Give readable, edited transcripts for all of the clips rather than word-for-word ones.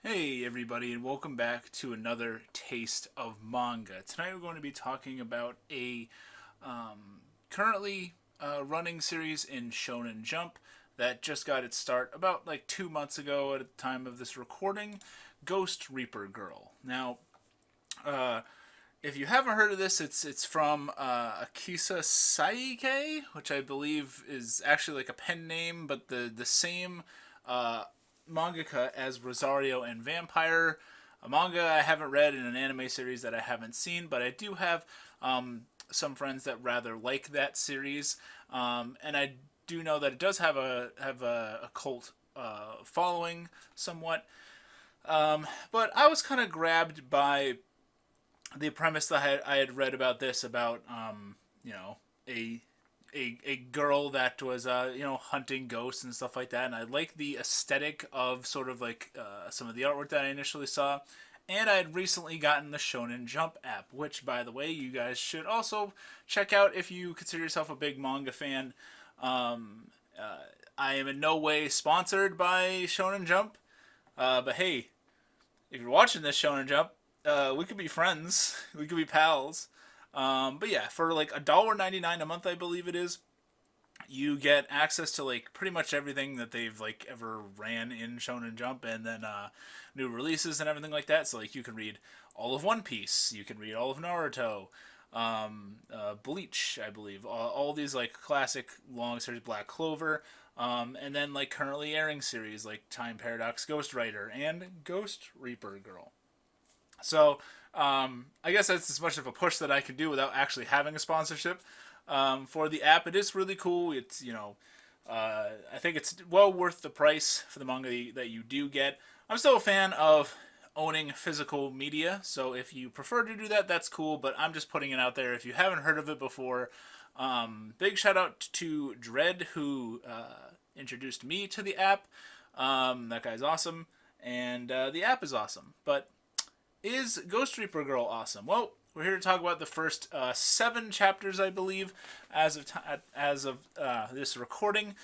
Hey everybody, and welcome back to another taste of manga. Tonight we're going to be talking about a currently running series in Shonen Jump that just got its start about like 2 months ago at the time of this recording. Ghost Reaper Girl. Now, uh, if you haven't heard of this, it's from Akisa Saike, which I believe is actually like a pen name, but the same uh, mangaka as Rosario and Vampire. A manga I haven't read in an anime series that I haven't seen, but I do have some friends that rather like that series, and I do know that it does have a cult following somewhat. But I was kind of grabbed by the premise that I had read about this about you know a a girl that was hunting ghosts and stuff like that, and I like the aesthetic of sort of like some of the artwork that I initially saw. And I had recently gotten the Shonen Jump app, which, by the way, you guys should also check out if you consider yourself a big manga fan. Um, I am in no way sponsored by Shonen Jump, but hey, if you're watching this Shonen Jump, we could be friends. We could be pals. But yeah, for like $1.99 a month, I believe it is, you get access to like pretty much everything that they've like ever ran in Shonen Jump, and then new releases and everything like that. So like you can read all of One Piece, you can read all of Naruto, Bleach, I believe, all these like classic long series, Black Clover, and then like currently airing series like Time Paradox Ghost Rider and Ghost Reaper Girl. So I guess that's as much of a push that I can do without actually having a sponsorship for the app. It is really cool. It's I think it's well worth the price for the manga that you do get. I'm still a fan of owning physical media, so if you prefer to do that, that's cool. But I'm just putting it out there. If you haven't heard of it before, big shout out to Dread who introduced me to the app. That guy's awesome, and the app is awesome. But is Ghost Reaper Girl awesome? Well, we're here to talk about the first 7 chapters, I believe, as of this recording.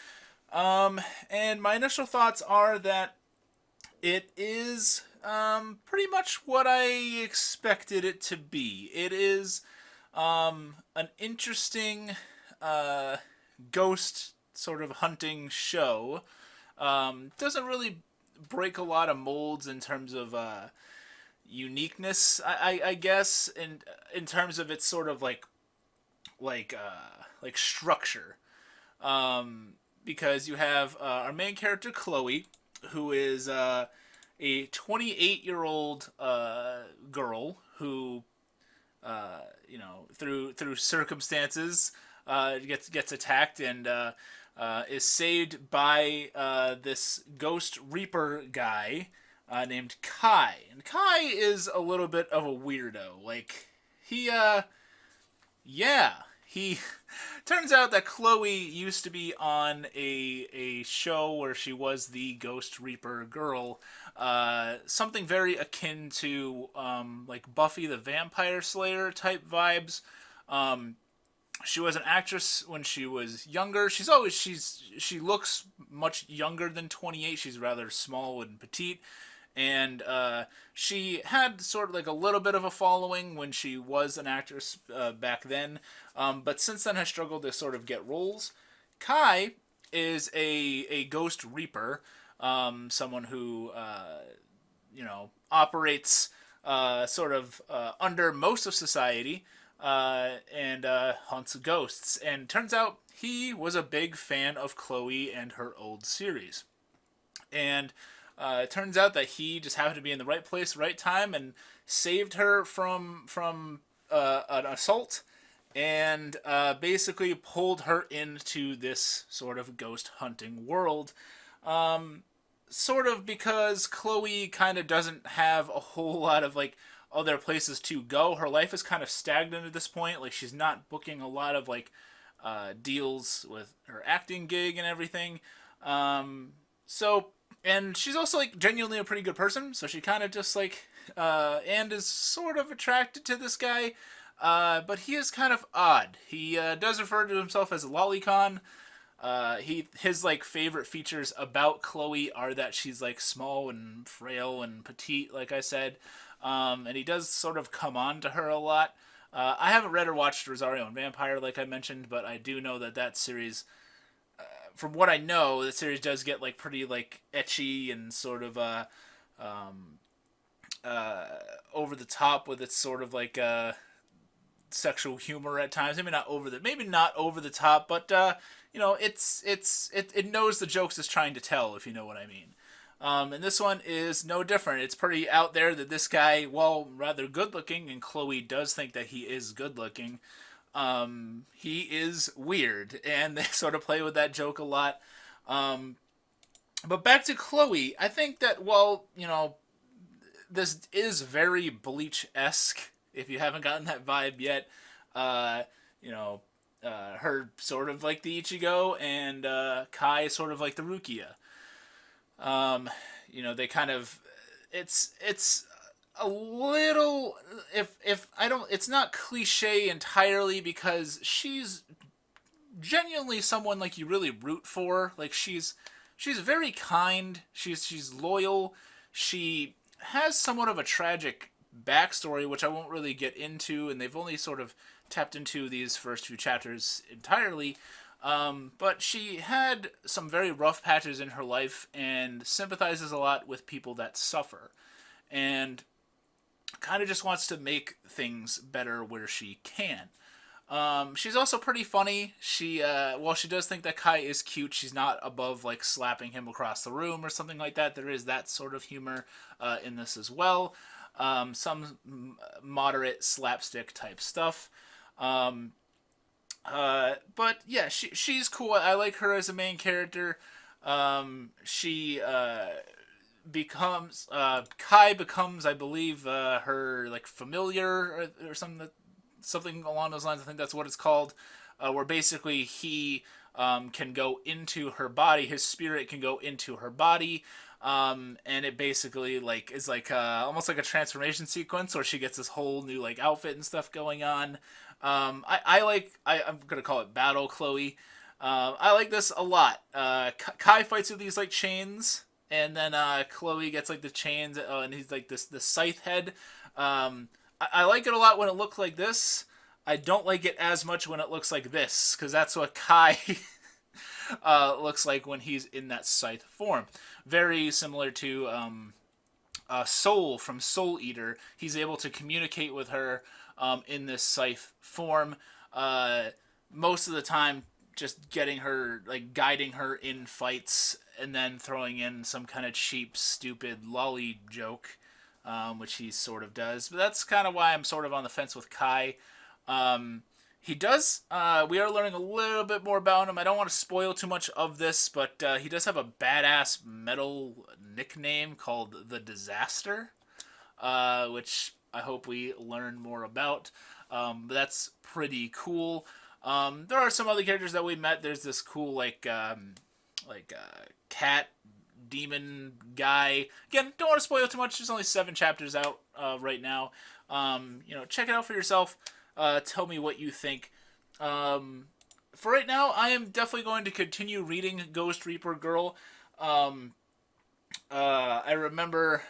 And my initial thoughts are that it is pretty much what I expected it to be. It is an interesting ghost sort of hunting show. Doesn't really break a lot of molds in terms of uniqueness, I guess, in terms of its sort of like structure, because you have our main character Chloe, who is a 28-year-old girl who through circumstances gets attacked and is saved by this Ghost Reaper guy named Kai. And Kai is a little bit of a weirdo. Like, he turns out that Chloe used to be on a show where she was the Ghost Reaper girl. Something very akin to like Buffy the Vampire Slayer type vibes. She was an actress when she was younger. She looks much younger than 28. She's rather small and petite, and she had sort of like a little bit of a following when she was an actress back then, but since then has struggled to sort of get roles. Kai is a Ghost Reaper, someone who operates sort of under most of society, and hunts ghosts. And turns out he was a big fan of Chloe and her old series. And it turns out that he just happened to be in the right place, right time, and saved her from an assault, and basically pulled her into this sort of ghost hunting world. Sort of because Chloe kind of doesn't have a whole lot of like other places to go. Her life is kind of stagnant at this point. Like, she's not booking a lot of like deals with her acting gig and everything. So, and she's also like genuinely a pretty good person, so she kind of just like and is sort of attracted to this guy, but he is kind of odd. He does refer to himself as a lolicon, His like favorite features about Chloe are that she's like small and frail and petite, like I said, and he does sort of come on to her a lot. I haven't read or watched Rosario and Vampire, like I mentioned, but I do know that that series, from what I know, the series does get like pretty like etchy and sort of uh, over the top with its sort of like sexual humor at times. Maybe not over the top, but it knows the jokes it's trying to tell, if you know what I mean. And this one is no different. It's pretty out there that this guy, while rather good looking, and Chloe does think that he is good looking, he is weird, and they sort of play with that joke a lot. But back to Chloe, I think that while this is very Bleach-esque, if you haven't gotten that vibe yet, uh, you know, her sort of like the Ichigo, and Kai sort of like the Rukia. They kind of, it's a little, if I don't, it's not cliche entirely, because she's genuinely someone like you really root for. Like she's very kind. She's loyal. She has somewhat of a tragic backstory, which I won't really get into, and they've only sort of tapped into these first few chapters entirely. But she had some very rough patches in her life and sympathizes a lot with people that suffer, and kind of just wants to make things better where she can. She's also pretty funny. While she does think that Kai is cute, she's not above like slapping him across the room or something like that. There is that sort of humor in this as well. Some moderate slapstick type stuff. But yeah, she's cool. I like her as a main character. She becomes Kai becomes, I believe, her like familiar, or something along those lines. I think that's what it's called. Where basically he can go into her body. His spirit can go into her body. And it basically like is like almost like a transformation sequence where she gets this whole new like outfit and stuff going on. I'm gonna call it Battle Chloe. I like this a lot. Kai fights with these like chains, and then Chloe gets like the chains, and he's like this scythe head. I like it a lot when it looks like this. I don't like it as much when it looks like this, because that's what Kai looks like when he's in that scythe form. Very similar to Soul from Soul Eater. He's able to communicate with her in this scythe form. Most of the time, just getting her, like guiding her in fights, and then throwing in some kind of cheap, stupid lolly joke, which he sort of does. But that's kind of why I'm sort of on the fence with Kai. He does, we are learning a little bit more about him. I don't want to spoil too much of this, but he does have a badass metal nickname called The Disaster, which I hope we learn more about. But that's pretty cool. There are some other characters that we met. There's this cool, cat demon guy. Again, don't want to spoil too much. There's only 7 chapters out right now. Check it out for yourself. Tell me what you think. For right now, I am definitely going to continue reading Ghost Reaper Girl. I remember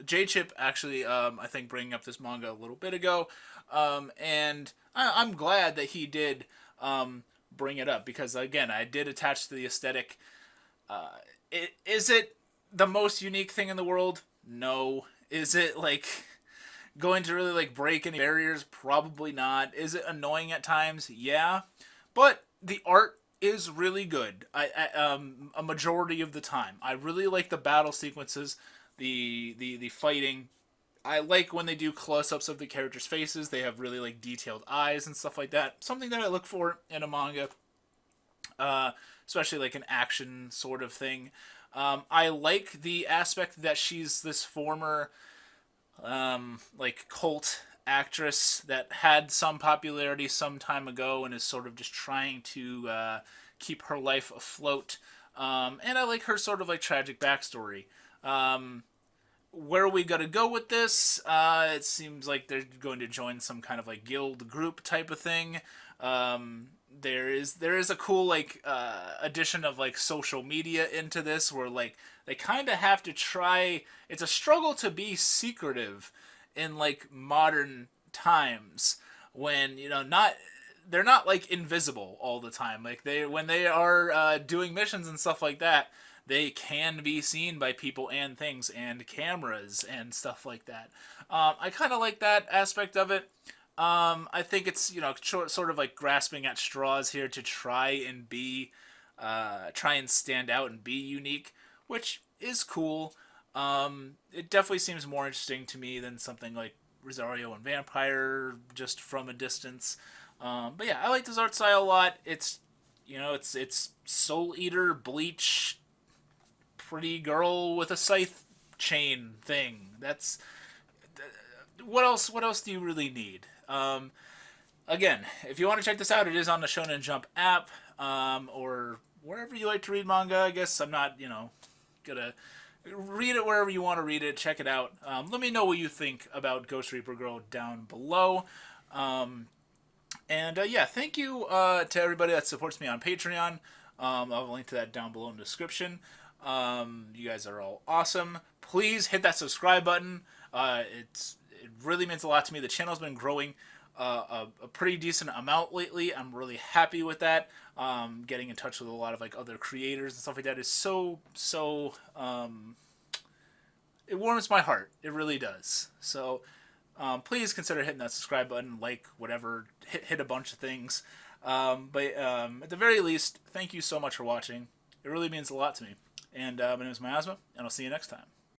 J-Chip actually, I think, bringing up this manga a little bit ago. And I'm glad that he did bring it up, because, again, I did attach to the aesthetic. Is it the most unique thing in the world? No. Is it, going to really break any barriers? Probably not. Is it annoying at times? Yeah, but the art is really good. A majority of the time, I really like the battle sequences, the fighting. I like when they do close-ups of the characters' faces. They have really detailed eyes and stuff like that. Something that I look for in a manga, especially an action sort of thing. I like the aspect that she's this former cult actress that had some popularity some time ago and is sort of just trying to keep her life afloat. And I like her sort of tragic backstory. Where are we gonna go with this? It seems like they're going to join some kind of guild group type of thing. there is a cool like addition of like social media into this, where like they kind of have to try. It's a struggle to be secretive in like modern times, when not they're not like invisible all the time. Like they when they are doing missions and stuff like that, they can be seen by people and things and cameras and stuff like that. I kind of like that aspect of it. I think it's sort of like grasping at straws here to try and stand out and be unique, which is cool. It definitely seems more interesting to me than something like Rosario and Vampire just from a distance. But yeah, I like this art style a lot. It's Soul Eater, Bleach, pretty girl with a scythe chain thing. That's what else? What else do you really need? Again, if you want to check this out, it is on the Shonen Jump app, or wherever you like to read manga. I guess I'm not, gonna read it wherever you want to read it. Check it out. Let me know what you think about Ghost Reaper Girl down below. And yeah, thank you to everybody that supports me on Patreon. I'll have a link to that down below in the description. You guys are all awesome. Please hit that subscribe button. It really means a lot to me. The channel's been growing a pretty decent amount lately. I'm really happy with that. Getting in touch with a lot of like other creators and stuff like that is so it warms my heart. It really does. So please consider hitting that subscribe button, like whatever, hit a bunch of things. But at the very least, thank you so much for watching. It really means a lot to me. And my name is Miasma, and I'll see you next time.